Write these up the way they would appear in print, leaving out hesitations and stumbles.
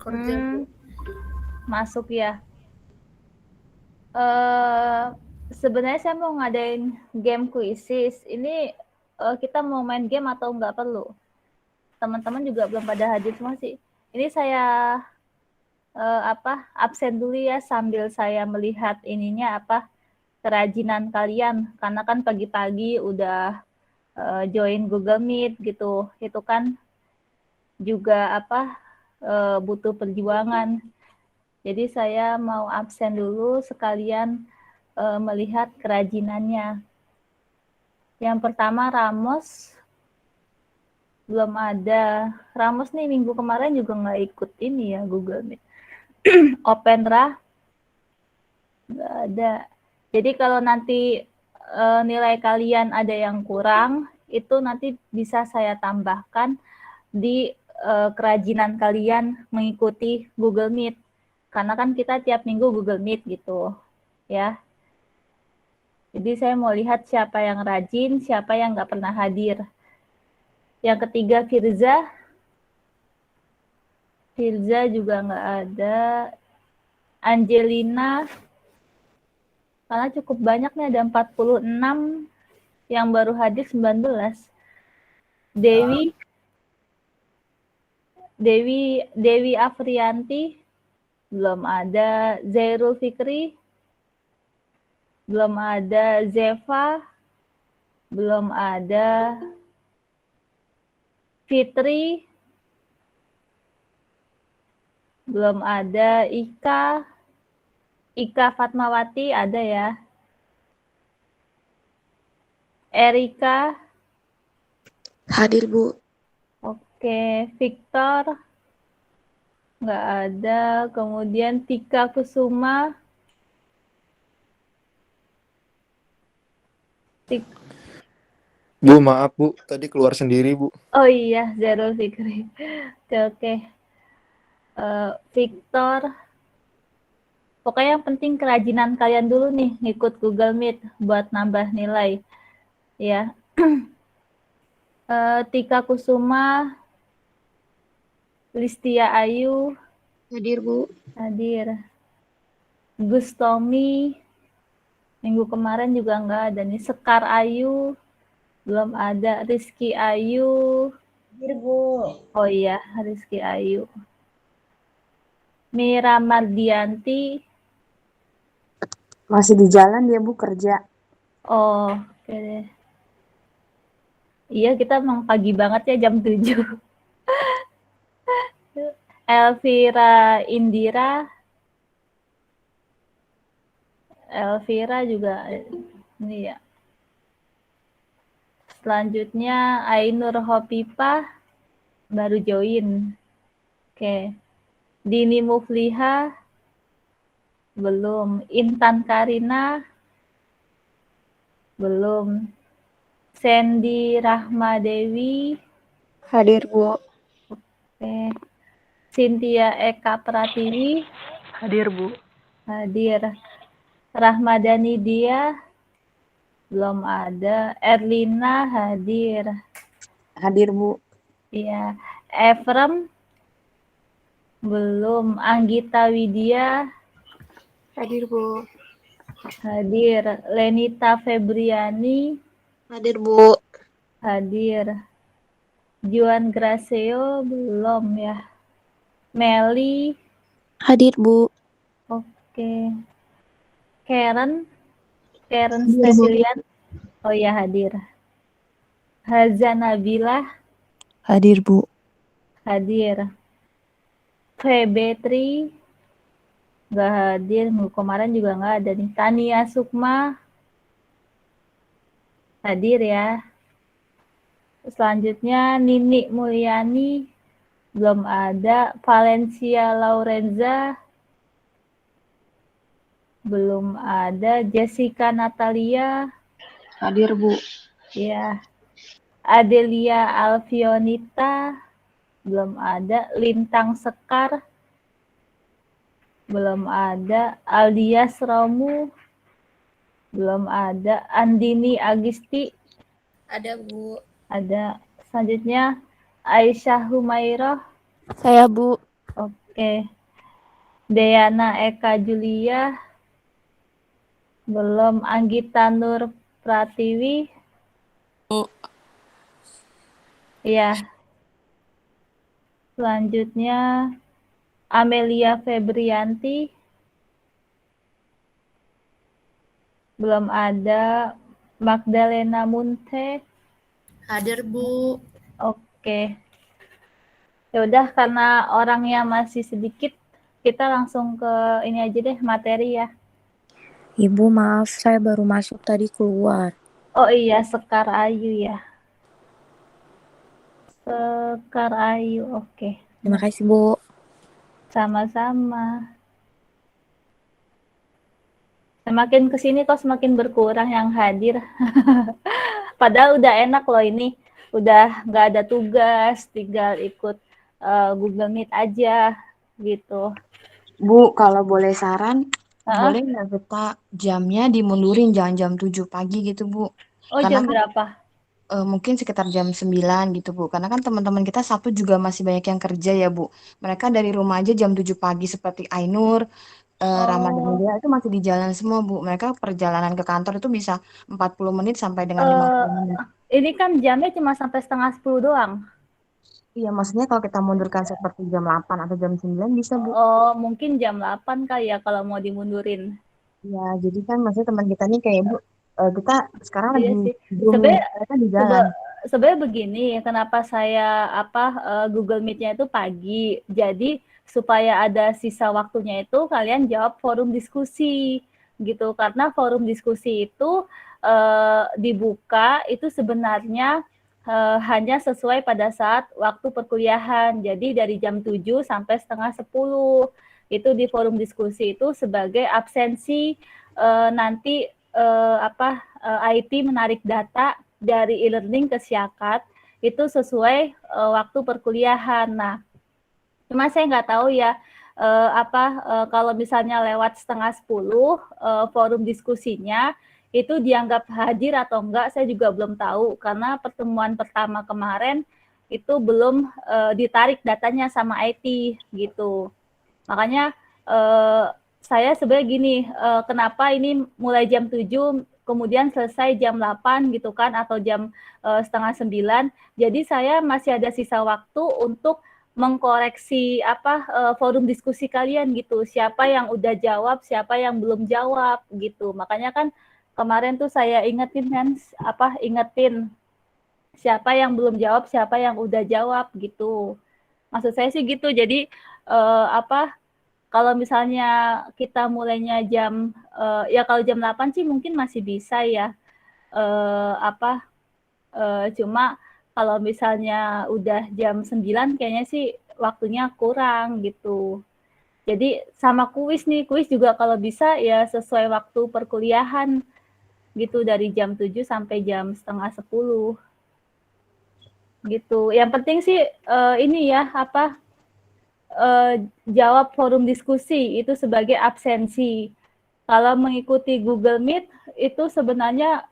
kerja, Bu. Masuk ya. Sebenarnya saya mau ngadain game kuisis. Ini kita mau main game atau nggak perlu? Teman-teman juga belum pada hadir semua sih. Ini saya absen dulu ya sambil saya melihat ininya kerajinan kalian, karena kan pagi-pagi udah join Google Meet gitu. Itu kan juga butuh perjuangan. Jadi saya mau absen dulu sekalian melihat kerajinannya. Yang pertama Ramos, belum ada. Ramos nih minggu kemarin juga nggak ikut ini ya Google Meet. Openra, nggak ada. Jadi kalau nanti nilai kalian ada yang kurang, itu nanti bisa saya tambahkan di kerajinan kalian mengikuti Google Meet. Karena kan kita tiap minggu Google Meet gitu, ya. Jadi saya mau lihat siapa yang rajin, siapa yang nggak pernah hadir. Yang ketiga Firza juga nggak ada. Angelina, karena cukup banyak nih, ada 46, yang baru hadir 19. Dewi Afrianti, belum ada. Zairul Fikri, belum ada. Zeva, belum ada. Fitri, belum ada. Ika Fatmawati ada ya. Erika, Hadir, Bu. oke. Victor, nggak ada. Kemudian Tika Kusuma, Bu, maaf Bu, tadi keluar sendiri Bu. oh iya, Zairul Fikri. Oke. Victor, pokoknya yang penting kerajinan kalian dulu nih ngikut Google Meet buat nambah nilai ya. Tika Kusuma, Listia Ayu, Hadir, Bu. hadir. Gus Tommy, minggu kemarin juga nggak ada nih. Sekar Ayu, belum ada. Rizky Ayu, Hadir, Bu. oh iya, Rizky Ayu. Mira Mardianti, Masih di jalan dia, Bu, kerja. oh oke deh. Iya, kita emang pagi banget ya, jam 7. Elvira Indira, Elvira juga ini ya. Selanjutnya Ainur Hopipah, baru join. Oke. Dini Mufliha, belum. Intan Karina, belum. Sandy Rahmadewi, Hadir, Bu. oke. Cynthia Eka Pratiwi, Hadir, Bu. hadir. Rahmadani Dia, belum ada. Erlina hadir. Hadir, Bu. Iya. Efrem, belum. Anggita Widya, Hadir, Bu. hadir. Lenita Febriani, Hadir, Bu. hadir. Juan Graceo, belum ya. Meli, Hadir, Bu. oke. Karen Hadir, Bu. Stefilian, oh ya hadir. Haza Nabila, Hadir, Bu. hadir. Febetri, nggak hadir. Minggu kemarin juga nggak ada nih. Tania Sukma, hadir ya. Selanjutnya Nini Mulyani, belum ada. Valencia Laurenza, belum ada. Jessica Natalia, Hadir, Bu. ya. Adelia Alfionita, belum ada. Lintang Sekar, belum ada. Aldias Romu, belum ada. Andini Agisti, Ada, Bu. ada. Selanjutnya Aisyah Humairah, Saya, Bu. oke. Oke. Deyana Eka Julia. Belum. Anggita Nur Pratiwi. Iya. Selanjutnya Amelia Febrianti. Belum ada. Magdalena Munte. Hadir, Bu. Oke. Ya udah, karena orangnya masih sedikit, kita langsung ke ini aja deh, materi ya. Ibu, maaf, saya baru masuk tadi keluar. Oh iya, Sekar Ayu ya. Sekar Ayu, oke. Terima kasih, Bu. Sama-sama. Semakin kesini kok semakin berkurang yang hadir. Padahal udah enak loh ini. Udah nggak ada tugas, tinggal ikut Google Meet aja gitu. Bu, kalau boleh saran, Heeh. boleh nggak kita jamnya dimundurin, jangan jam 7 pagi gitu, Bu? Oh, Karena jam kan berapa? mungkin sekitar jam 9 gitu, Bu. Karena kan teman-teman kita Sabtu juga masih banyak yang kerja ya, Bu. Mereka dari rumah aja jam 7 pagi seperti Ainur, Ramadan Oh, Media itu masih di jalan semua, Bu. Mereka perjalanan ke kantor itu bisa 40 menit sampai dengan eh 50 menit. ini kan jamnya cuma sampai 9:30 doang. Iya, maksudnya kalau kita mundurkan seperti jam 8 atau jam 9 bisa, Bu. Oh, mungkin jam 8 kali ya kalau mau dimundurin. Ya, jadi kan maksudnya teman kita nih kayak, Bu, kita sekarang Iya lagi sih. Zoom nih, Sebenarnya mereka di jalan. sebenarnya begini, kenapa saya Google Meet-nya itu pagi. Jadi supaya ada sisa waktunya itu kalian jawab forum diskusi gitu. Karena forum diskusi itu dibuka itu sebenarnya hanya sesuai pada saat waktu perkuliahan. Jadi dari jam 7 sampai setengah 10 itu di forum diskusi itu sebagai absensi nanti IT menarik data dari e-learning ke Syakat itu sesuai waktu perkuliahan. Nah, cuma saya nggak tahu ya kalau misalnya lewat setengah 10 forum diskusinya itu dianggap hadir atau enggak, saya juga belum tahu karena pertemuan pertama kemarin itu belum ditarik datanya sama IT gitu. Makanya saya sebenarnya gini, kenapa ini mulai jam 7 kemudian selesai jam 8 gitu kan atau jam setengah 9. Jadi saya masih ada sisa waktu untuk mengkoreksi forum diskusi kalian gitu. Siapa yang udah jawab, siapa yang belum jawab gitu. Makanya kan kemarin tuh saya ingetin siapa yang belum jawab, siapa yang udah jawab gitu. Maksud saya sih gitu. Jadi kalau misalnya kita mulainya ya kalau jam 8 sih mungkin masih bisa ya. Cuma kalau misalnya udah jam 9 kayaknya sih waktunya kurang gitu. Jadi sama kuis nih, kuis juga kalau bisa ya sesuai waktu perkuliahan gitu dari jam 7 sampai jam setengah 10 gitu. Yang penting sih ini ya jawab forum diskusi itu sebagai absensi. Kalau mengikuti Google Meet itu sebenarnya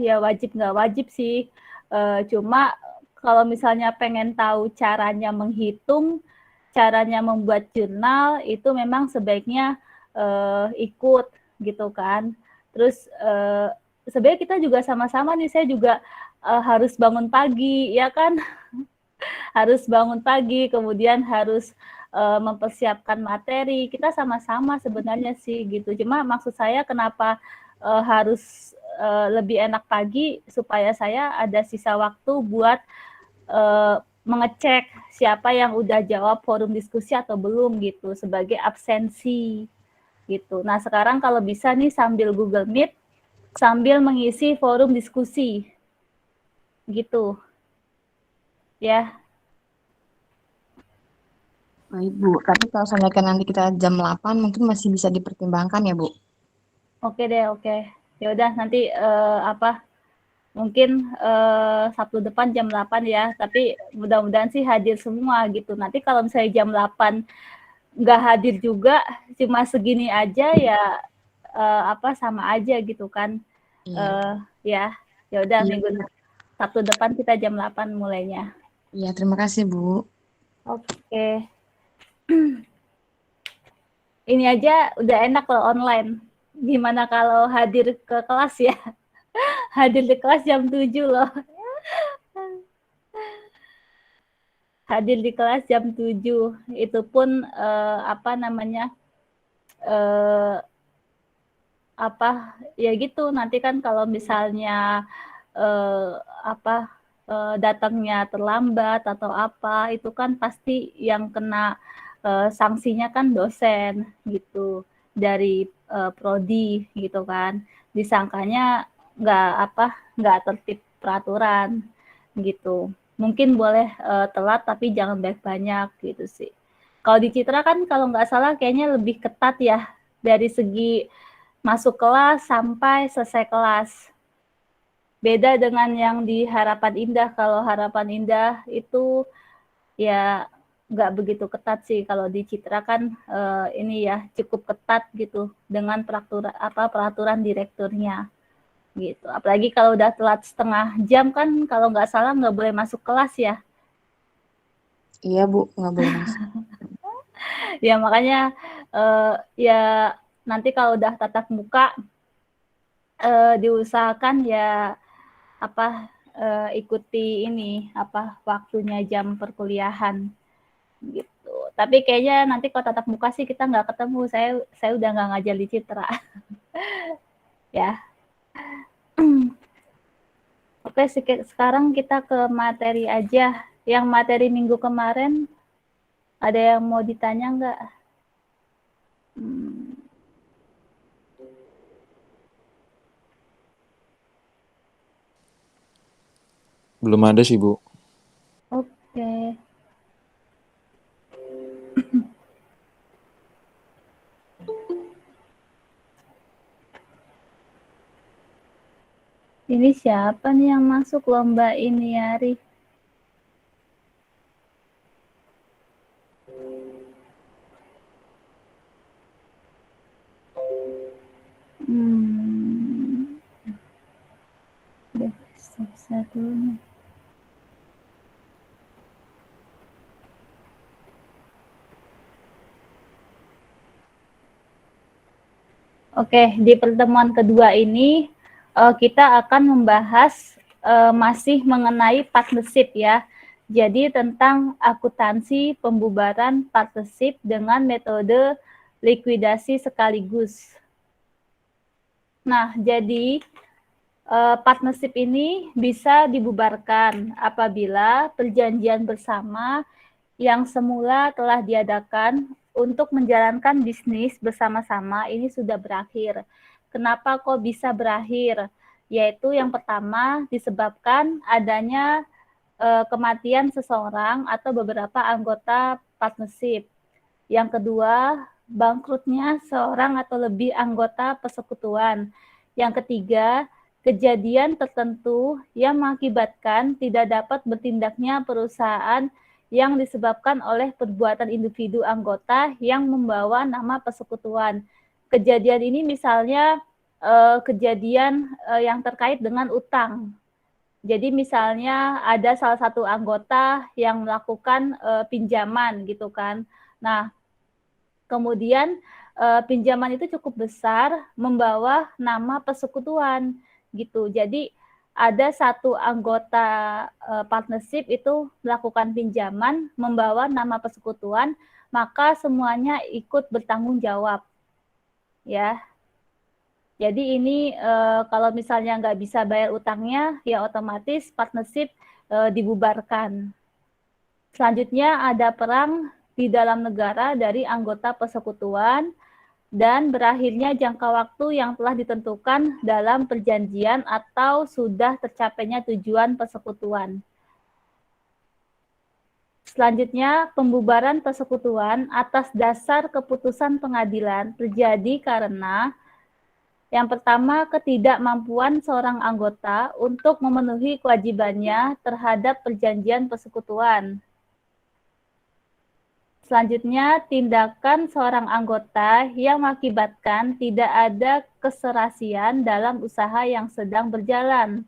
ya wajib nggak wajib sih. Cuma kalau misalnya pengen tahu caranya menghitung, caranya membuat jurnal itu memang sebaiknya ikut gitu kan. Terus sebenarnya kita juga sama-sama nih, saya juga harus bangun pagi ya kan. Harus bangun pagi, kemudian harus mempersiapkan materi. Kita sama-sama sebenarnya sih gitu. Cuma maksud saya kenapa harus lebih enak pagi supaya saya ada sisa waktu buat mengecek siapa yang udah jawab forum diskusi atau belum gitu sebagai absensi gitu. Nah, sekarang kalau bisa nih sambil Google Meet sambil mengisi forum diskusi gitu. Ya. Baik, Bu. Tapi kalau misalnya nanti kita jam 8 mungkin masih bisa dipertimbangkan ya, Bu. Oke deh, oke. Ya udah nanti mungkin Sabtu depan jam 8 ya, tapi mudah-mudahan sih hadir semua gitu. Nanti kalau misalnya jam 8 nggak hadir juga, cuma segini aja ya sama aja gitu kan. Iya. Ya udah Iya, minggu Sabtu depan kita jam 8 mulainya. iya, terima kasih, Bu. Oke. Ini aja udah enak loh online. Gimana kalau hadir ke kelas ya? Hadir di kelas jam 7 loh. Hadir di kelas jam 7. Itu pun apa namanya? Apa ya gitu, nanti kan kalau misalnya apa datangnya terlambat atau apa, itu kan pasti yang kena sanksinya kan dosen gitu, dari prodi gitu kan, disangkanya nggak tertib peraturan gitu. Mungkin boleh telat tapi jangan banyak-banyak gitu sih. Kalau di Citra kan kalau nggak salah kayaknya lebih ketat ya dari segi masuk kelas sampai selesai kelas. Beda dengan yang di Harapan Indah. Kalau Harapan Indah itu ya nggak begitu ketat sih. Kalau di Citra kan ini ya cukup ketat gitu dengan peraturan direkturnya gitu. Apalagi kalau udah telat setengah jam kan kalau nggak salah nggak boleh masuk kelas ya. Iya Bu, nggak boleh masuk. Ya makanya ya nanti kalau udah tatap muka diusahakan ya ikuti ini waktunya jam perkuliahan gitu. Tapi kayaknya nanti kalau tatap muka sih kita nggak ketemu. Saya udah nggak ngajar di Citra. Ya. Oke, sekarang kita ke materi aja. Yang materi minggu kemarin ada yang mau ditanya nggak? Belum ada sih, Bu. Oke. Ini siapa nih yang masuk lomba ini, Ari? Satu. Oke, di pertemuan kedua ini kita akan membahas masih mengenai partnership ya. Jadi tentang akuntansi pembubaran partnership dengan metode likuidasi sekaligus. Nah, jadi partnership ini bisa dibubarkan apabila perjanjian bersama yang semula telah diadakan untuk menjalankan bisnis bersama-sama ini sudah berakhir. Kenapa kok bisa berakhir? Yaitu yang pertama disebabkan adanya kematian seseorang atau beberapa anggota partnership. Yang kedua, bangkrutnya seorang atau lebih anggota persekutuan. Yang ketiga, kejadian tertentu yang mengakibatkan tidak dapat bertindaknya perusahaan yang disebabkan oleh perbuatan individu anggota yang membawa nama persekutuan. Kejadian ini misalnya kejadian yang terkait dengan utang. Jadi misalnya ada salah satu anggota yang melakukan pinjaman gitu kan. Nah, kemudian pinjaman itu cukup besar membawa nama persekutuan gitu. Jadi ada satu anggota partnership itu melakukan pinjaman membawa nama persekutuan, maka semuanya ikut bertanggung jawab. Ya. Jadi ini kalau misalnya nggak bisa bayar utangnya, ya otomatis partnership dibubarkan. Selanjutnya ada perang di dalam negara dari anggota persekutuan dan berakhirnya jangka waktu yang telah ditentukan dalam perjanjian atau sudah tercapainya tujuan persekutuan. Selanjutnya, pembubaran persekutuan atas dasar keputusan pengadilan terjadi karena yang pertama, ketidakmampuan seorang anggota untuk memenuhi kewajibannya terhadap perjanjian persekutuan. Selanjutnya, tindakan seorang anggota yang mengakibatkan tidak ada keserasian dalam usaha yang sedang berjalan.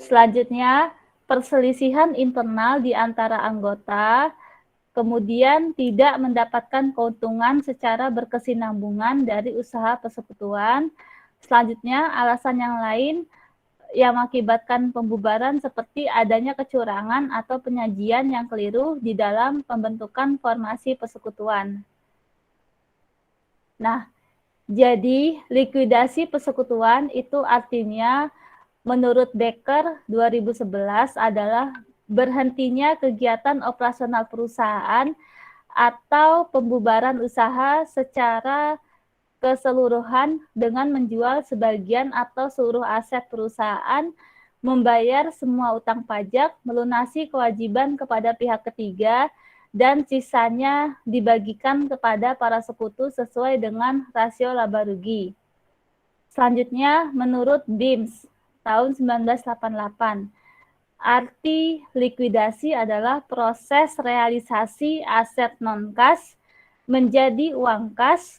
Selanjutnya, perselisihan internal di antara anggota, kemudian tidak mendapatkan keuntungan secara berkesinambungan dari usaha persekutuan. Selanjutnya, alasan yang lain yang mengakibatkan pembubaran seperti adanya kecurangan atau penyajian yang keliru di dalam pembentukan formasi persekutuan. Nah, jadi likuidasi persekutuan itu artinya menurut Becker 2011 adalah berhentinya kegiatan operasional perusahaan atau pembubaran usaha secara keseluruhan dengan menjual sebagian atau seluruh aset perusahaan, membayar semua utang pajak, melunasi kewajiban kepada pihak ketiga, dan sisanya dibagikan kepada para sekutu sesuai dengan rasio laba rugi. Selanjutnya, menurut BIMS tahun 1988, arti likuidasi adalah proses realisasi aset non-kas menjadi uang kas,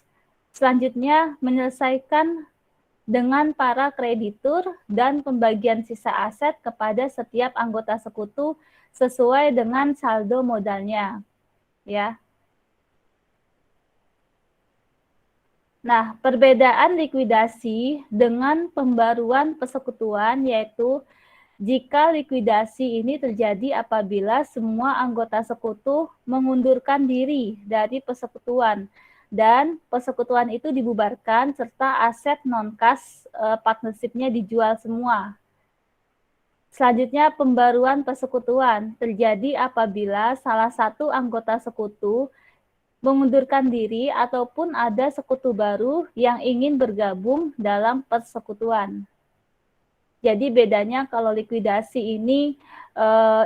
selanjutnya menyelesaikan dengan para kreditur dan pembagian sisa aset kepada setiap anggota sekutu sesuai dengan saldo modalnya, ya. Nah, perbedaan likuidasi dengan pembaruan persekutuan yaitu jika likuidasi ini terjadi apabila semua anggota sekutu mengundurkan diri dari persekutuan dan persekutuan itu dibubarkan serta aset non-kas partnership-nya dijual semua. Selanjutnya, pembaruan persekutuan terjadi apabila salah satu anggota sekutu mengundurkan diri ataupun ada sekutu baru yang ingin bergabung dalam persekutuan. Jadi bedanya kalau likuidasi ini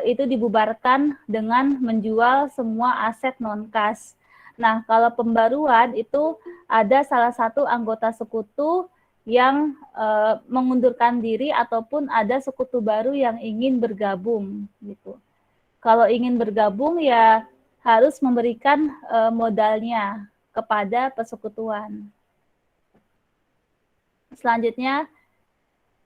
itu dibubarkan dengan menjual semua aset non-kas. Nah, kalau pembaruan itu ada salah satu anggota sekutu yang mengundurkan diri ataupun ada sekutu baru yang ingin bergabung gitu. Kalau ingin bergabung ya harus memberikan modalnya kepada persekutuan. Selanjutnya,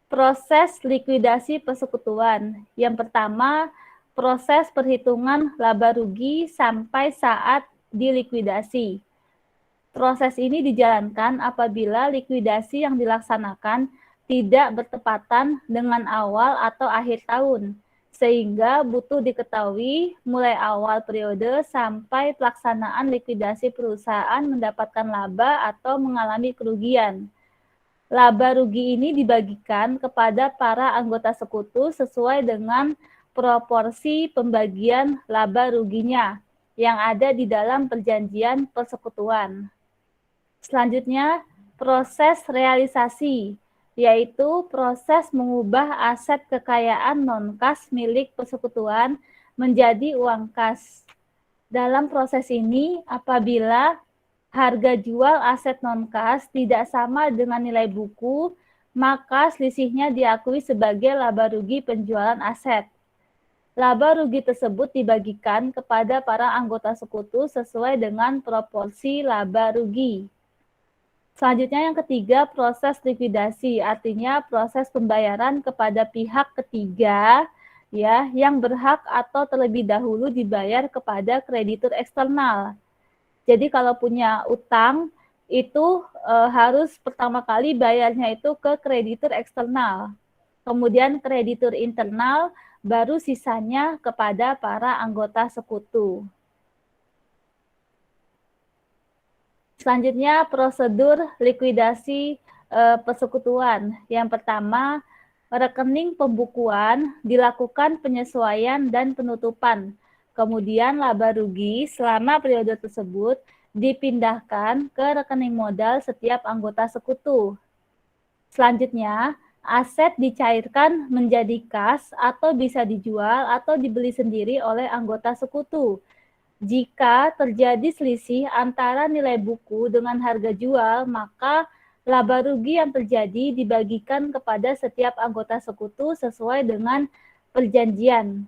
proses likuidasi persekutuan. Yang pertama, proses perhitungan laba rugi sampai saat dilikuidasi. Proses ini dijalankan apabila likuidasi yang dilaksanakan tidak bertepatan dengan awal atau akhir tahun, sehingga butuh diketahui mulai awal periode sampai pelaksanaan likuidasi perusahaan mendapatkan laba atau mengalami kerugian. Laba rugi ini dibagikan kepada para anggota sekutu sesuai dengan proporsi pembagian laba ruginya yang ada di dalam perjanjian persekutuan. Selanjutnya, proses realisasi, yaitu proses mengubah aset kekayaan non-kas milik persekutuan menjadi uang kas. Dalam proses ini, apabila harga jual aset non-kas tidak sama dengan nilai buku, maka selisihnya diakui sebagai laba rugi penjualan aset. Laba rugi tersebut dibagikan kepada para anggota sekutu sesuai dengan proporsi laba rugi. Selanjutnya yang ketiga, proses likuidasi, artinya proses pembayaran kepada pihak ketiga ya yang berhak atau terlebih dahulu dibayar kepada kreditur eksternal. Jadi kalau punya utang itu harus pertama kali bayarnya itu ke kreditur eksternal. Kemudian kreditur internal, baru sisanya kepada para anggota sekutu. Selanjutnya prosedur likuidasi persekutuan. Yang pertama, rekening pembukuan dilakukan penyesuaian dan penutupan. Kemudian laba rugi selama periode tersebut dipindahkan ke rekening modal setiap anggota sekutu. Selanjutnya, aset dicairkan menjadi kas atau bisa dijual atau dibeli sendiri oleh anggota sekutu. Jika terjadi selisih antara nilai buku dengan harga jual, maka laba rugi yang terjadi dibagikan kepada setiap anggota sekutu sesuai dengan perjanjian.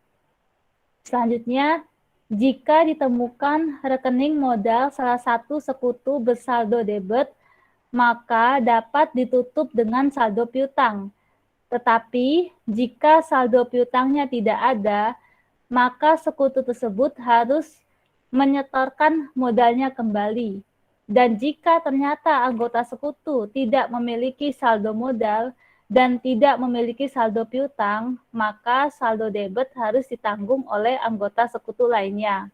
Selanjutnya, jika ditemukan rekening modal salah satu sekutu bersaldo debit, maka dapat ditutup dengan saldo piutang. Tetapi jika saldo piutangnya tidak ada, maka sekutu tersebut harus menyetorkan modalnya kembali. Dan jika ternyata anggota sekutu tidak memiliki saldo modal dan tidak memiliki saldo piutang, maka saldo debit harus ditanggung oleh anggota sekutu lainnya.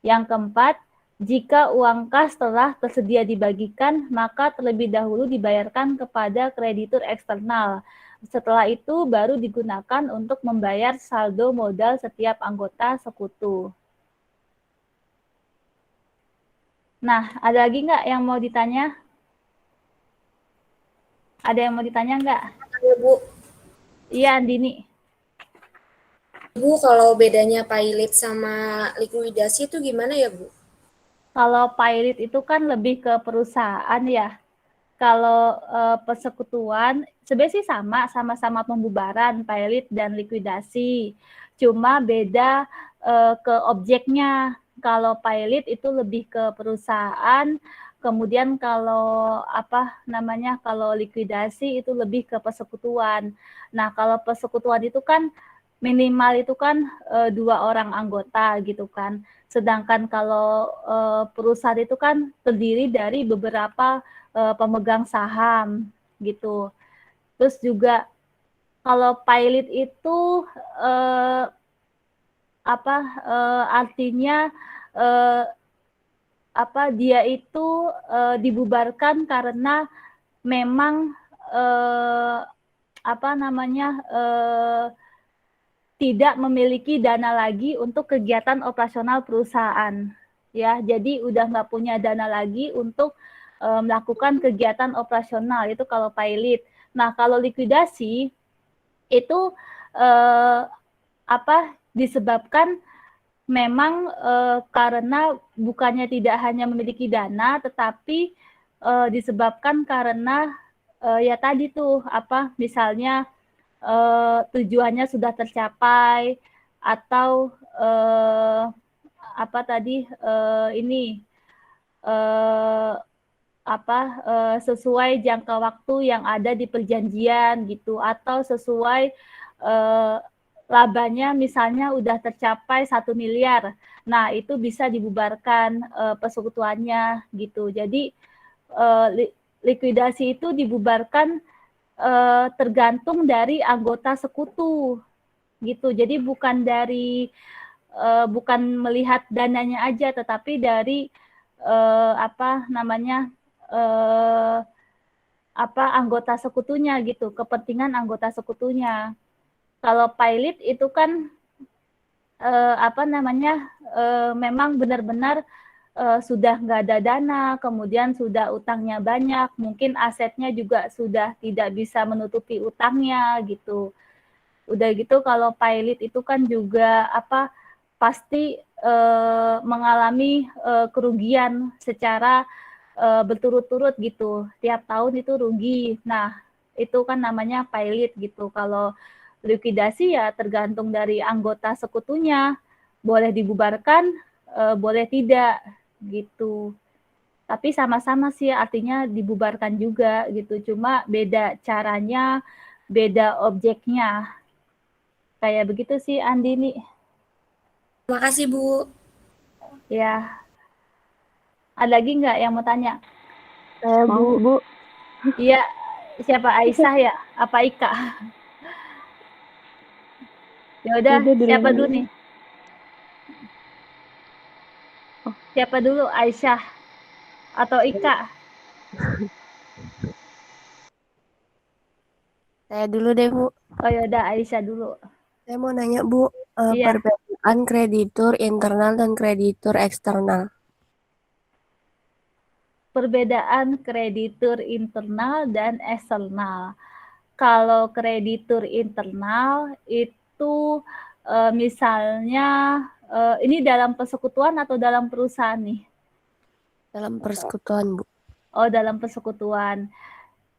Yang keempat, jika uang kas telah tersedia dibagikan, maka terlebih dahulu dibayarkan kepada kreditur eksternal. Setelah itu baru digunakan untuk membayar saldo modal setiap anggota sekutu. Nah, ada lagi nggak yang mau ditanya? Ada yang mau ditanya nggak? Ya, Bu. Iya, Andini. Bu, kalau bedanya pilot sama likuidasi itu gimana ya, Bu? Kalau pilot itu kan lebih ke perusahaan ya. Kalau persekutuan sebenarnya sih sama-sama pembubaran, pilot dan likuidasi. Cuma beda ke objeknya. Kalau pilot itu lebih ke perusahaan, kemudian kalau kalau likuidasi itu lebih ke persekutuan. Nah, kalau persekutuan itu kan minimal itu kan 2 orang anggota gitu kan. Sedangkan kalau perusahaan itu kan terdiri dari beberapa pemegang saham gitu. Terus juga kalau pilot itu artinya dia itu dibubarkan karena memang tidak memiliki dana lagi untuk kegiatan operasional perusahaan. Ya, jadi udah nggak punya dana lagi untuk melakukan kegiatan operasional, itu kalau pilot. Nah, kalau likuidasi itu disebabkan memang karena bukannya tidak hanya memiliki dana, tetapi disebabkan karena ya tadi tuh misalnya tujuannya sudah tercapai atau sesuai jangka waktu yang ada di perjanjian gitu, atau sesuai labanya misalnya udah tercapai 1 miliar. Nah, itu bisa dibubarkan persekutuannya gitu. Jadi likuidasi itu dibubarkan tergantung dari anggota sekutu gitu. Jadi bukan melihat dananya aja, tetapi dari anggota sekutunya gitu, kepentingan anggota sekutunya. Kalau pilot itu kan memang benar-benar sudah nggak ada dana, kemudian sudah utangnya banyak, mungkin asetnya juga sudah tidak bisa menutupi utangnya gitu. Udah gitu kalau pilot itu kan juga pasti mengalami kerugian secara berturut-turut gitu. Tiap tahun itu rugi. Nah, itu kan namanya pilot gitu. Kalau likuidasi ya tergantung dari anggota sekutunya. Boleh dibubarkan, boleh tidak gitu. Tapi sama-sama sih artinya dibubarkan juga gitu. Cuma beda caranya, beda objeknya. Kayak begitu sih Andini. Makasih, Bu. Ya. Ada lagi nggak yang mau tanya? Saya Bu. Iya. Siapa, Aisyah ya? Apa Ika? Ya udah, siapa dulu nih? Siapa dulu, Aisyah atau Ika? Saya dulu deh, Bu. Oh ya udah, Aisyah dulu. Saya mau nanya, Bu, Iya. perbedaan kreditur internal dan kreditur eksternal. Perbedaan kreditur internal dan eksternal. Kalau kreditur internal itu misalnya ini dalam persekutuan atau dalam perusahaan nih? Dalam persekutuan, Bu. Oh, dalam persekutuan.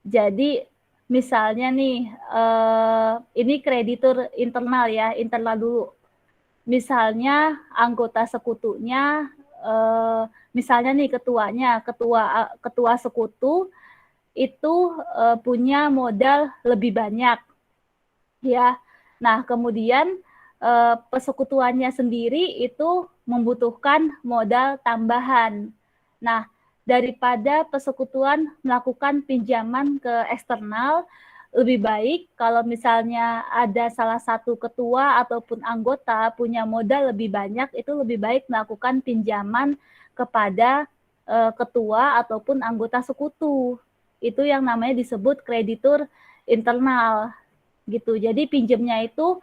Jadi misalnya nih, ini kreditur internal ya, internal dulu. Misalnya anggota sekutunya, misalnya nih ketua sekutu itu punya modal lebih banyak. ya. Nah, kemudian persekutuannya sendiri itu membutuhkan modal tambahan. Nah, daripada persekutuan melakukan pinjaman ke eksternal, lebih baik kalau misalnya ada salah satu ketua ataupun anggota punya modal lebih banyak, itu lebih baik melakukan pinjaman kepada ketua ataupun anggota sekutu. Itu yang namanya disebut kreditur internal gitu. Jadi pinjamnya itu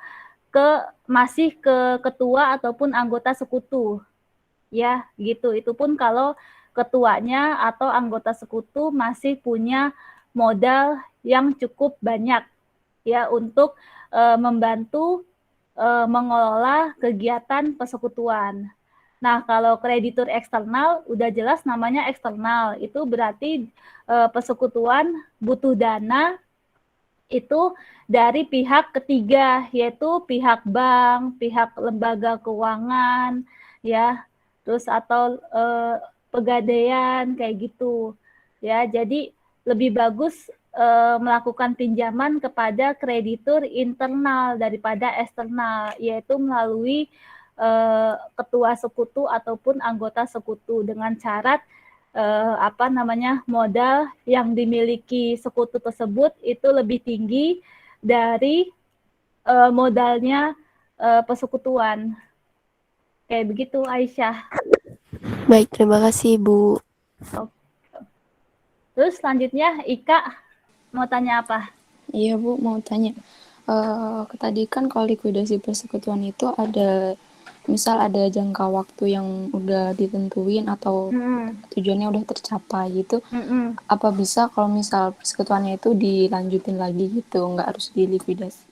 masih ke ketua ataupun anggota sekutu. Ya, gitu. Itu pun kalau ketuanya atau anggota sekutu masih punya modal yang cukup banyak ya untuk membantu mengelola kegiatan persekutuan. Nah, kalau kreditur eksternal udah jelas namanya eksternal. Itu berarti persekutuan butuh dana itu dari pihak ketiga, yaitu pihak bank, pihak lembaga keuangan, ya, terus atau pegadaian kayak gitu, ya. Jadi lebih bagus melakukan pinjaman kepada kreditur internal daripada eksternal, yaitu melalui ketua sekutu ataupun anggota sekutu dengan syarat modal yang dimiliki sekutu tersebut itu lebih tinggi dari modalnya persekutuan. Kayak begitu, Aisyah. Baik, terima kasih Bu. Terus selanjutnya Ika mau tanya apa? Iya Bu, mau tanya. Tadi kan kalau likuidasi persekutuan itu misal ada jangka waktu yang udah ditentuin atau tujuannya udah tercapai gitu. Apa bisa kalau misal persekutuannya itu dilanjutin lagi gitu, nggak harus dilikuidasi?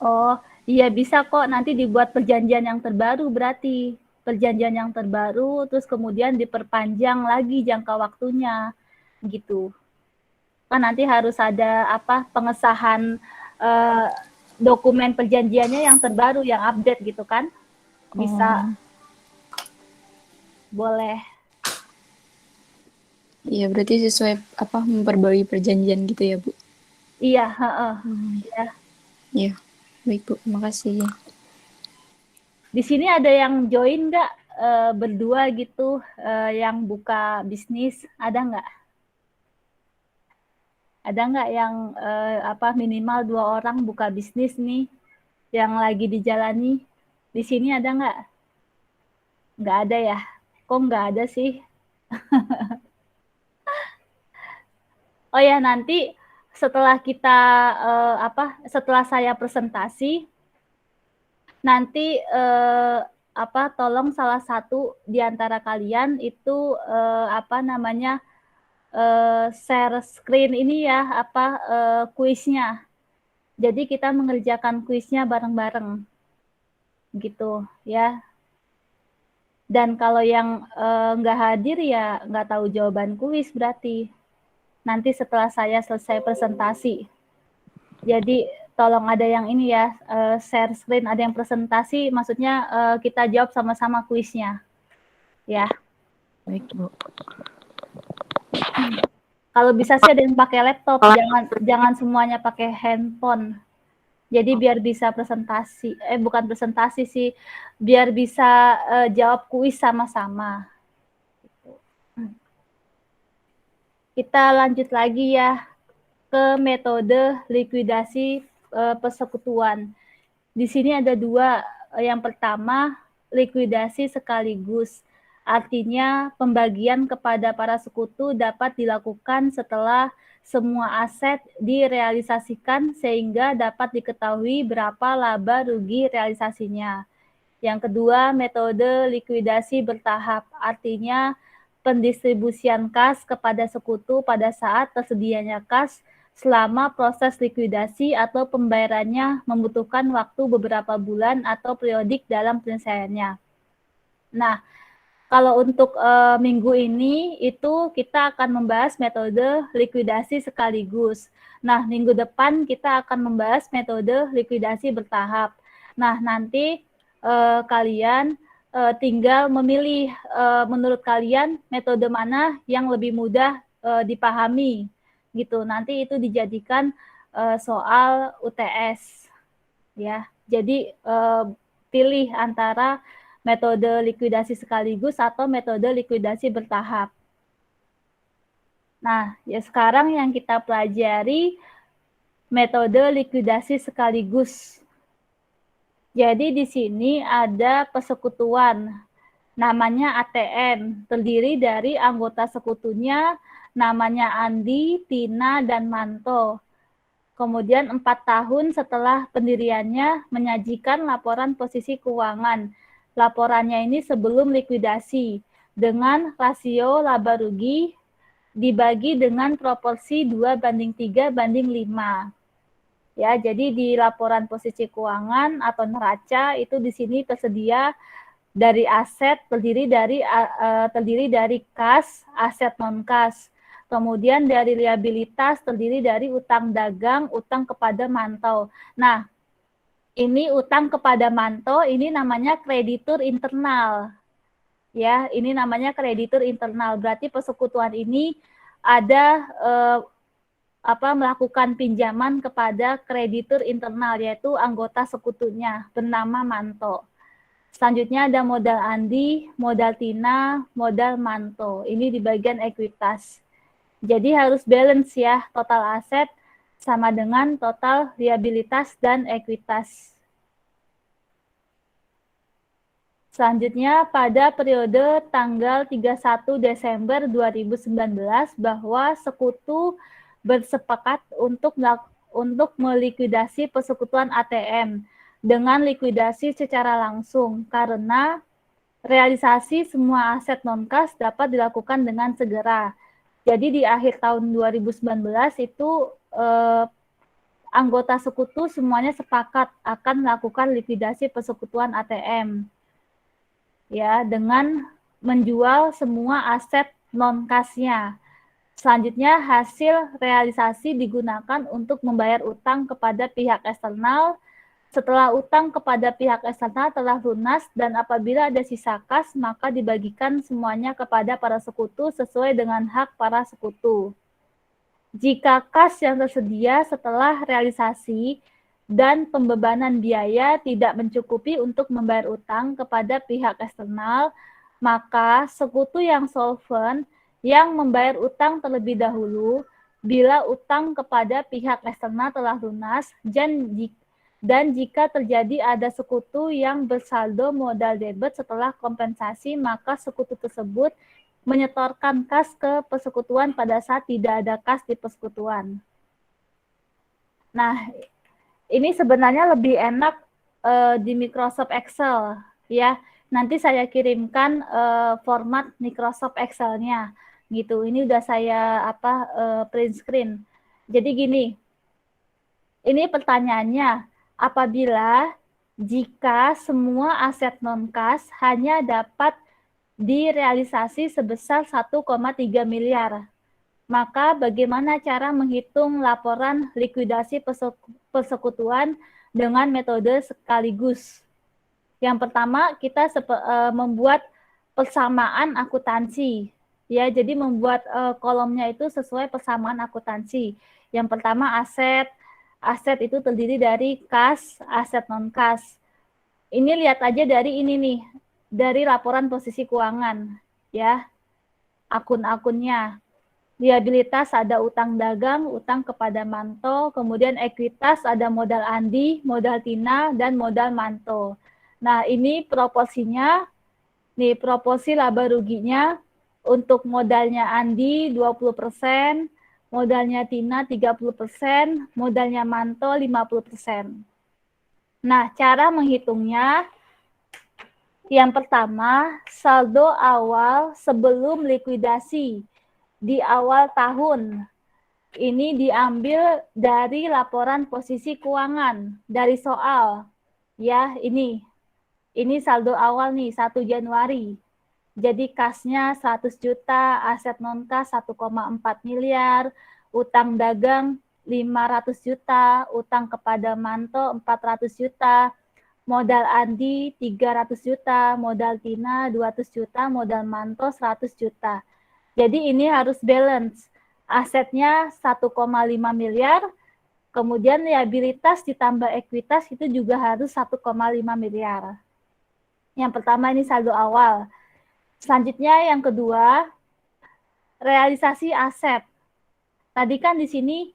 Oh, iya bisa kok. Nanti dibuat perjanjian yang terbaru berarti. Perjanjian yang terbaru, terus kemudian diperpanjang lagi jangka waktunya. Gitu. Kan nanti harus ada pengesahan dokumen perjanjiannya yang terbaru, yang update gitu kan. Bisa. Boleh. Iya, berarti sesuai memperbarui perjanjian gitu ya, Bu? Iya, Iya. Baik, Bu. Terima kasih. Di sini ada yang join nggak berdua gitu yang buka bisnis? Ada nggak? Ada nggak yang minimal 2 orang buka bisnis nih yang lagi dijalani? Di sini ada nggak? Nggak ada ya? Kok nggak ada sih? Oh ya, nanti setelah kita setelah saya presentasi, nanti tolong salah satu di antara kalian itu share screen ini ya, kuisnya. Jadi kita mengerjakan kuisnya bareng-bareng. Gitu ya. Dan kalau yang nggak hadir ya nggak tahu jawaban kuis berarti. Nanti setelah saya selesai presentasi. Jadi tolong ada yang ini ya, share screen, ada yang presentasi, maksudnya kita jawab sama-sama kuisnya. Ya. Baik, Bu. Kalau bisa sih ada yang pakai laptop, jangan semuanya pakai handphone. Jadi biar bisa presentasi, bukan presentasi sih, biar bisa jawab kuis sama-sama. Kita lanjut lagi ya ke metode likuidasi persekutuan. Di sini ada 2. Yang pertama, likuidasi sekaligus. Artinya pembagian kepada para sekutu dapat dilakukan setelah semua aset direalisasikan sehingga dapat diketahui berapa laba rugi realisasinya. Yang kedua, metode likuidasi bertahap. Artinya pendistribusian kas kepada sekutu pada saat tersedianya kas selama proses likuidasi atau pembayarannya membutuhkan waktu beberapa bulan atau periodik dalam penyelesaiannya. Nah, kalau untuk minggu ini itu kita akan membahas metode likuidasi sekaligus. Nah, minggu depan kita akan membahas metode likuidasi bertahap. Nah, nanti kalian tinggal memilih menurut kalian metode mana yang lebih mudah dipahami gitu. Nanti itu dijadikan soal UTS ya. Jadi pilih antara metode likuidasi sekaligus atau metode likuidasi bertahap. Nah, ya sekarang yang kita pelajari metode likuidasi sekaligus. Jadi di sini ada persekutuan, namanya ATM, terdiri dari anggota sekutunya, namanya Andi, Tina, dan Manto. Kemudian 4 tahun setelah pendiriannya menyajikan laporan posisi keuangan. Laporannya ini sebelum likuidasi, dengan rasio laba rugi dibagi dengan proporsi 2:3:5. Ya, jadi di laporan posisi keuangan atau neraca itu di sini tersedia dari aset terdiri dari kas, aset non kas. Kemudian dari liabilitas terdiri dari utang dagang, utang kepada mantau. Nah, ini utang kepada mantau ini namanya kreditur internal. Ya, ini namanya kreditur internal. Berarti persekutuan ini ada melakukan pinjaman kepada kreditur internal, yaitu anggota sekutunya bernama Manto. Selanjutnya ada modal Andi, modal Tina, modal Manto. Ini di bagian ekuitas. Jadi harus balance ya, total aset sama dengan total liabilitas dan ekuitas. Selanjutnya pada periode tanggal 31 Desember 2019 bahwa sekutu bersepakat untuk melikuidasi persekutuan ATM dengan likuidasi secara langsung karena realisasi semua aset non-kas dapat dilakukan dengan segera. Jadi di akhir tahun 2019 itu anggota sekutu semuanya sepakat akan melakukan likuidasi persekutuan ATM. Ya, dengan menjual semua aset non-kasnya. Selanjutnya, hasil realisasi digunakan untuk membayar utang kepada pihak eksternal. Setelah utang kepada pihak eksternal telah lunas dan apabila ada sisa kas, maka dibagikan semuanya kepada para sekutu sesuai dengan hak para sekutu. Jika kas yang tersedia setelah realisasi dan pembebanan biaya tidak mencukupi untuk membayar utang kepada pihak eksternal, maka sekutu yang solvent yang membayar utang terlebih dahulu bila utang kepada pihak eksternal telah lunas dan jika terjadi ada sekutu yang bersaldo modal debit setelah kompensasi, maka sekutu tersebut menyetorkan kas ke persekutuan pada saat tidak ada kas di persekutuan. Nah, ini sebenarnya lebih enak di Microsoft Excel ya. Nanti saya kirimkan format Microsoft Excel-nya gitu. Ini udah saya print screen. Jadi gini. Ini pertanyaannya, apabila jika semua aset non-kas hanya dapat direalisasi sebesar 1,3 miliar. Maka bagaimana cara menghitung laporan likuidasi persekutuan dengan metode sekaligus? Yang pertama, kita membuat persamaan akuntansi. Ya, jadi membuat kolomnya itu sesuai persamaan akuntansi. Yang pertama aset itu terdiri dari kas, aset non-kas. Ini lihat aja dari ini nih, dari laporan posisi keuangan, ya, akun-akunnya. Liabilitas ada utang dagang, utang kepada Manto, kemudian ekuitas ada modal Andi, modal Tina, dan modal Manto. Nah, ini proporsinya, nih proporsi laba ruginya untuk modalnya Andi 20%, modalnya Tina 30%, modalnya Manto 50%. Nah, cara menghitungnya, yang pertama, saldo awal sebelum likuidasi di awal tahun. Ini diambil dari laporan posisi keuangan, dari soal. Ya, ini saldo awal nih, 1 Januari. Jadi kasnya 100 juta, aset non-kas 1,4 miliar, utang dagang 500 juta, utang kepada Manto 400 juta, modal Andi 300 juta, modal Tina 200 juta, modal Manto 100 juta. Jadi ini harus balance. Asetnya 1,5 miliar, Kemudian liabilitas ditambah ekuitas itu juga harus 1,5 miliar. Yang pertama ini saldo awal. Selanjutnya yang kedua, realisasi aset. Tadi kan di sini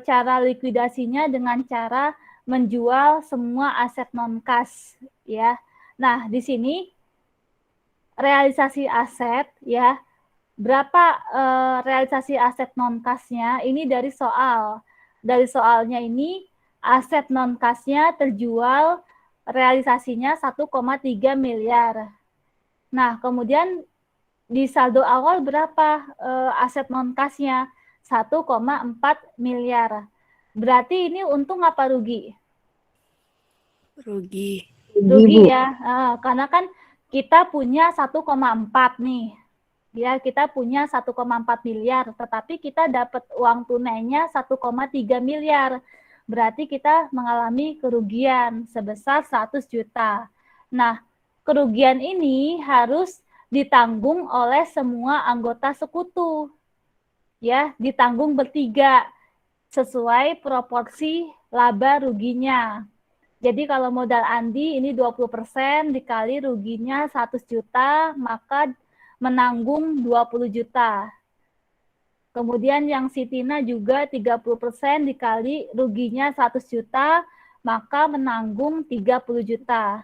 cara likuidasinya dengan cara menjual semua aset non-kas ya. Nah, di sini realisasi aset ya. Berapa realisasi aset non-kasnya? Ini dari soal. Dari soalnya ini aset non-kasnya terjual realisasinya 1,3 miliar. Nah, kemudian di saldo awal berapa aset non-kasnya? 1,4 miliar. Berarti ini untung apa rugi? Rugi. Rugi ya, karena kan kita punya 1,4 nih. Ya, kita punya 1,4 miliar, tetapi kita dapat uang tunainya 1,3 miliar. Berarti kita mengalami kerugian sebesar 100 juta. Nah, kerugian ini harus ditanggung oleh semua anggota sekutu. Ya, ditanggung bertiga sesuai proporsi laba ruginya. Jadi kalau modal Andi ini 20% dikali ruginya 100 juta, maka menanggung 20 juta. Kemudian yang si Tina juga 30% dikali ruginya 100 juta, maka menanggung 30 juta.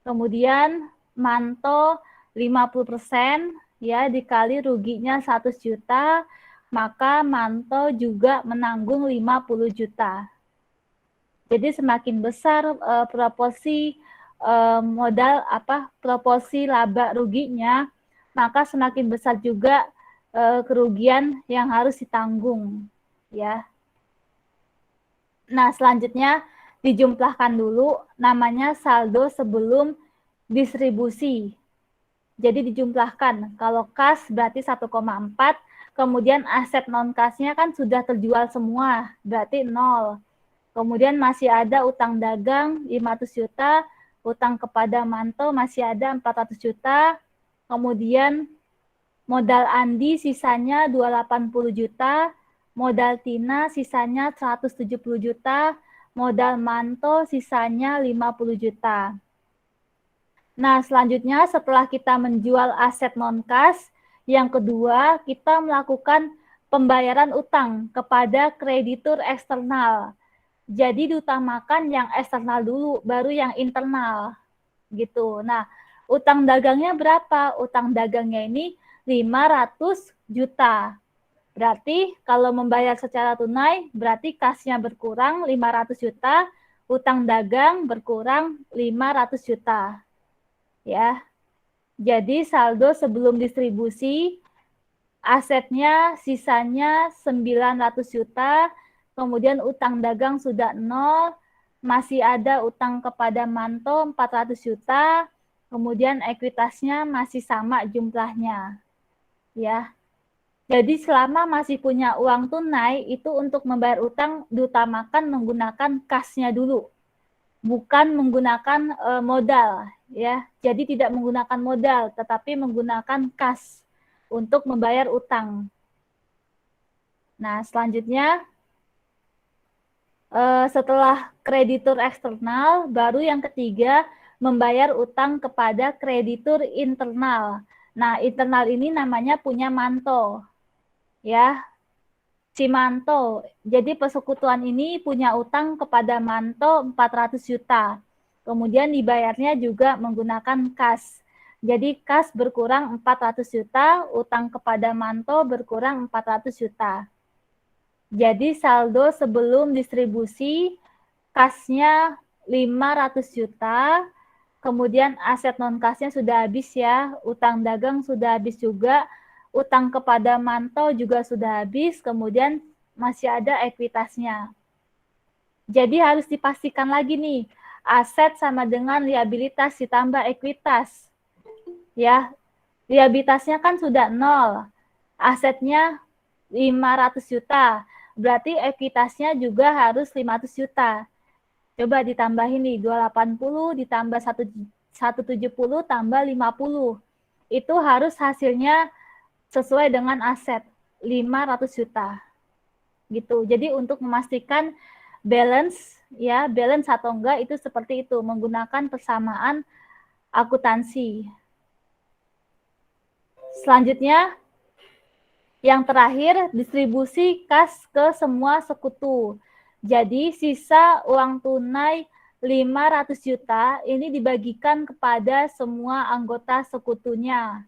Kemudian Manto 50% ya dikali ruginya 100 juta, maka Manto juga menanggung 50 juta. Jadi semakin besar proporsi modal proporsi laba ruginya, maka semakin besar juga kerugian yang harus ditanggung ya. Nah, selanjutnya dijumlahkan dulu, namanya saldo sebelum distribusi. Jadi dijumlahkan, kalau kas berarti 1,4, kemudian aset non-kasnya kan sudah terjual semua, berarti 0. Kemudian masih ada utang dagang 500 juta, utang kepada Manto masih ada 400 juta, kemudian modal Andi sisanya 280 juta, modal Tina sisanya 170 juta, modal Manto sisanya 50 juta. Nah, selanjutnya setelah kita menjual aset non-kas, yang kedua kita melakukan pembayaran utang kepada kreditur eksternal. Jadi diutamakan yang eksternal dulu, baru yang internal. Gitu. Nah, utang dagangnya berapa? Utang dagangnya ini 500 juta. Berarti kalau membayar secara tunai, berarti kasnya berkurang 500 juta, utang dagang berkurang 500 juta. Ya. Jadi saldo sebelum distribusi, asetnya sisanya 900 juta, kemudian utang dagang sudah 0, masih ada utang kepada Manto 400 juta, kemudian ekuitasnya masih sama jumlahnya. Ya. Jadi selama masih punya uang tunai, itu untuk membayar utang diutamakan menggunakan kasnya dulu. Bukan menggunakan modal, ya. Jadi tidak menggunakan modal, tetapi menggunakan kas untuk membayar utang. Nah, selanjutnya setelah kreditur eksternal, baru yang ketiga membayar utang kepada kreditur internal. Nah, internal ini namanya punya Manto. Ya, si Manto. Jadi persekutuan ini punya utang kepada Manto 400 juta. Kemudian dibayarnya juga menggunakan kas. Jadi kas berkurang 400 juta, utang kepada Manto berkurang 400 juta. Jadi saldo sebelum distribusi kasnya 500 juta, kemudian aset non-kasnya sudah habis ya, utang dagang sudah habis juga, utang kepada Manto juga sudah habis, kemudian masih ada ekuitasnya. Jadi harus dipastikan lagi nih, aset sama dengan liabilitas ditambah ekuitas. Ya, liabilitasnya kan sudah 0, asetnya 500 juta, berarti ekuitasnya juga harus 500 juta. Coba ditambahin nih, 280 ditambah 170 tambah 50. Itu harus hasilnya sesuai dengan aset, 500 juta. gitu. Jadi untuk memastikan balance atau enggak itu seperti itu, menggunakan persamaan akuntansi. Selanjutnya, yang terakhir, distribusi kas ke semua sekutu. Jadi sisa uang tunai 500 juta ini dibagikan kepada semua anggota sekutunya.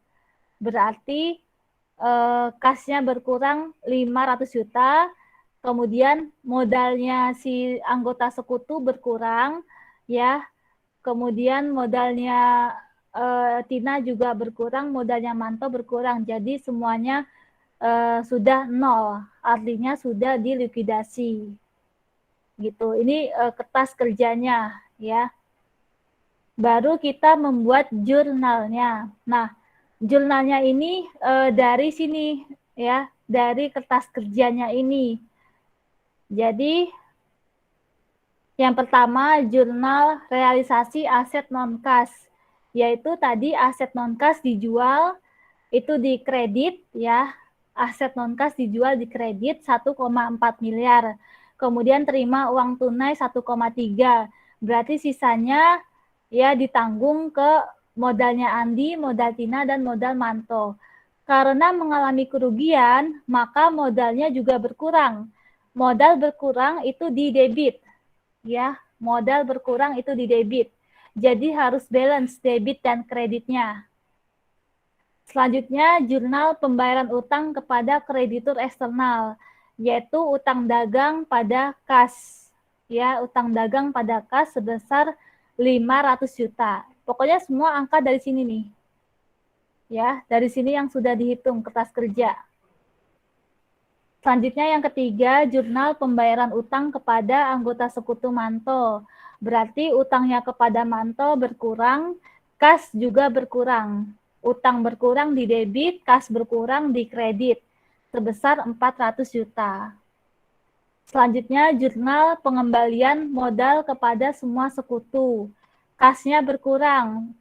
Berarti kasnya berkurang 500 juta, kemudian modalnya si anggota sekutu berkurang, ya. Kemudian modalnya Tina juga berkurang, modalnya Manto berkurang. Jadi semuanya sudah nol, artinya sudah dilikuidasi. Gitu. Ini kertas kerjanya, ya. Baru kita membuat jurnalnya. Nah, jurnalnya ini dari sini, ya, dari kertas kerjanya ini. Jadi yang pertama, jurnal realisasi aset non-kas, yaitu tadi aset non-kas dijual, itu dikredit, ya, aset non-kas dijual dikredit 1,4 miliar, kemudian terima uang tunai 1,3, berarti sisanya ya ditanggung ke modalnya Andi, modal Tina, dan modal Manto. Karena mengalami kerugian, maka modalnya juga berkurang. Modal berkurang itu di debit, ya, modal berkurang itu di debit. Jadi harus balance debit dan kreditnya. Selanjutnya, jurnal pembayaran utang kepada kreditur eksternal, yaitu utang dagang pada kas. Ya, utang dagang pada kas sebesar 500 juta. Pokoknya semua angka dari sini nih. Ya, dari sini yang sudah dihitung kertas kerja. Selanjutnya yang ketiga, jurnal pembayaran utang kepada anggota sekutu Manto. Berarti utangnya kepada Manto berkurang, kas juga berkurang. Utang berkurang di debit, kas berkurang di kredit, sebesar 400 juta. Selanjutnya, jurnal pengembalian modal kepada semua sekutu. Kasnya berkurang,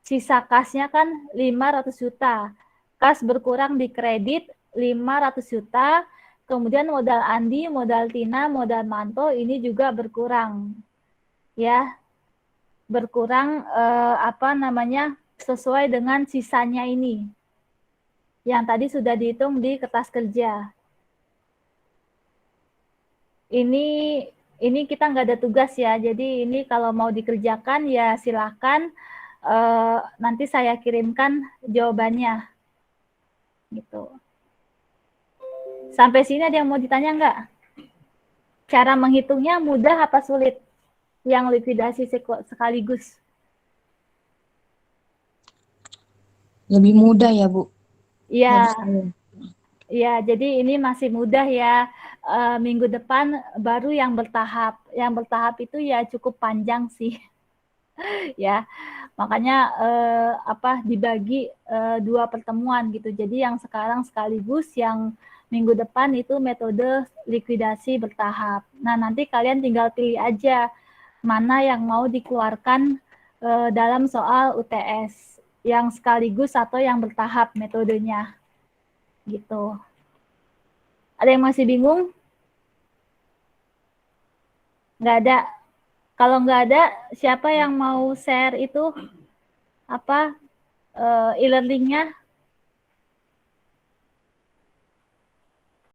sisa kasnya kan 500 juta. Kas berkurang di kredit 500 juta, kemudian modal Andi, modal Tina, modal Manto ini juga berkurang. Ya, berkurang sesuai dengan sisanya ini. Yang tadi sudah dihitung di kertas kerja. Ini kita nggak ada tugas ya, jadi ini kalau mau dikerjakan ya silakan, nanti saya kirimkan jawabannya. Gitu. Sampai sini ada yang mau ditanya nggak? Cara menghitungnya mudah apa sulit? Yang likuidasi sekaligus. Lebih mudah ya, Bu? Iya. Ya, jadi ini masih mudah ya. Minggu depan baru yang bertahap. Yang bertahap itu ya cukup panjang sih. Ya, makanya dibagi 2 pertemuan gitu. Jadi yang sekarang sekaligus, yang minggu depan itu metode likuidasi bertahap. Nah, nanti kalian tinggal pilih aja mana yang mau dikeluarkan dalam soal UTS, yang sekaligus atau yang bertahap metodenya. Gitu. Ada yang masih bingung? Nggak ada. Kalau nggak ada, siapa yang mau share itu e-learningnya